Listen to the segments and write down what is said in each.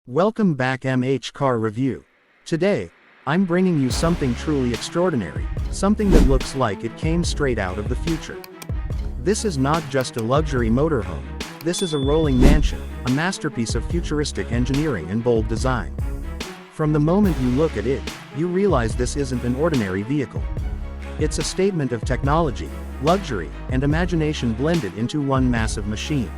Welcome back MH Car Review. Today, I'm bringing you something truly extraordinary, something that looks like it came straight out of the future. This is not just a luxury motorhome, this is a rolling mansion, a masterpiece of futuristic engineering and bold design. From the moment you look at it, you realize this isn't an ordinary vehicle. It's a statement of technology, luxury, and imagination blended into one massive machine.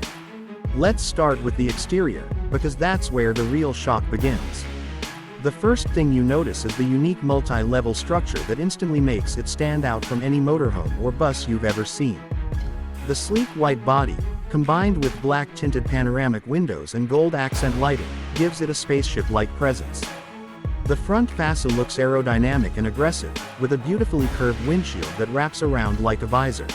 Let's start with the exterior, because that's where the real shock begins. The first thing you notice is the unique multi-level structure that instantly makes it stand out from any motorhome or bus you've ever seen. The sleek white body, combined with black tinted panoramic windows and gold accent lighting, gives it a spaceship-like presence. The front fascia looks aerodynamic and aggressive, with a beautifully curved windshield that wraps around like a visor.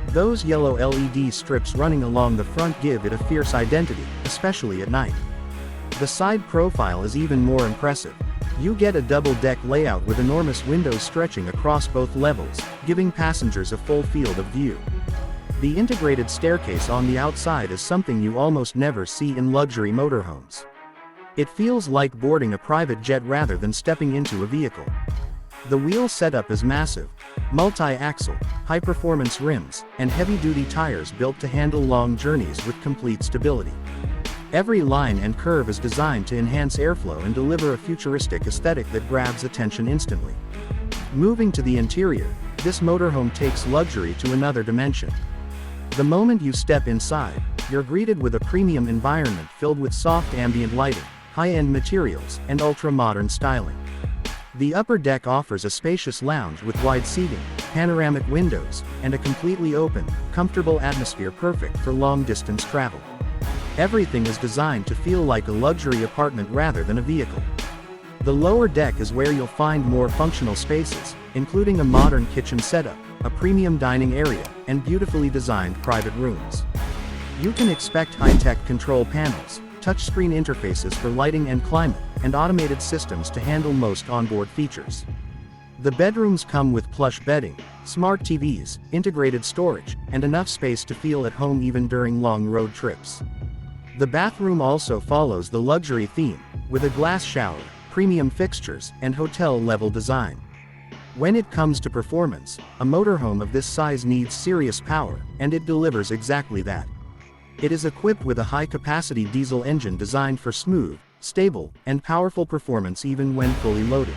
Those yellow LED strips running along the front give it a fierce identity, especially at night. The side profile is even more impressive. You get a double-deck layout with enormous windows stretching across both levels, giving passengers a full field of view. The integrated staircase on the outside is something you almost never see in luxury motorhomes. It feels like boarding a private jet rather than stepping into a vehicle. The wheel setup is massive, multi-axle, high-performance rims, and heavy-duty tires built to handle long journeys with complete stability. Every line and curve is designed to enhance airflow and deliver a futuristic aesthetic that grabs attention instantly. Moving to the interior, this motorhome takes luxury to another dimension. The moment you step inside, you're greeted with a premium environment filled with soft ambient lighting, high-end materials, and ultra-modern styling. The upper deck offers a spacious lounge with wide seating, panoramic windows, and a completely open, comfortable atmosphere perfect for long-distance travel. Everything is designed to feel like a luxury apartment rather than a vehicle. The lower deck is where you'll find more functional spaces, including a modern kitchen setup, a premium dining area, and beautifully designed private rooms. You can expect high-tech control panels, touchscreen interfaces for lighting and climate, and automated systems to handle most onboard features. The bedrooms come with plush bedding, smart TVs, integrated storage, and enough space to feel at home even during long road trips. The bathroom also follows the luxury theme, with a glass shower, premium fixtures, and hotel-level design. When it comes to performance, a motorhome of this size needs serious power, and it delivers exactly that. It is equipped with a high-capacity diesel engine designed for smooth, stable, and powerful performance even when fully loaded.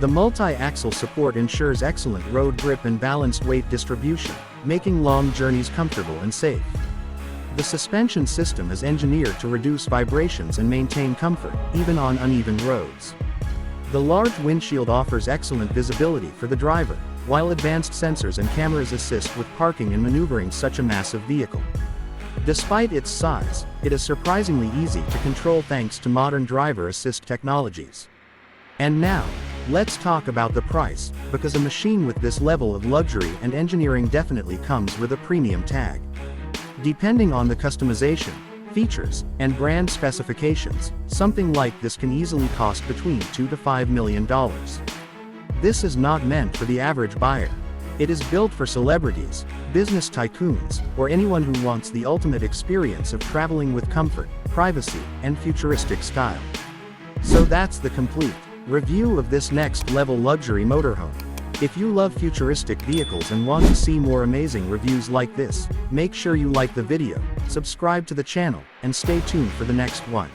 The multi-axle support ensures excellent road grip and balanced weight distribution, making long journeys comfortable and safe. The suspension system is engineered to reduce vibrations and maintain comfort, even on uneven roads. The large windshield offers excellent visibility for the driver, while advanced sensors and cameras assist with parking and maneuvering such a massive vehicle. Despite its size, it is surprisingly easy to control thanks to modern driver assist technologies. And now, let's talk about the price, because a machine with this level of luxury and engineering definitely comes with a premium tag. Depending on the customization, features, and brand specifications, something like this can easily cost between $2 to $5 million. This is not meant for the average buyer. It is built for celebrities, business tycoons, or anyone who wants the ultimate experience of traveling with comfort, privacy, and futuristic style. So that's the complete review of this next-level luxury motorhome. If you love futuristic vehicles and want to see more amazing reviews like this, make sure you like the video, subscribe to the channel, and stay tuned for the next one.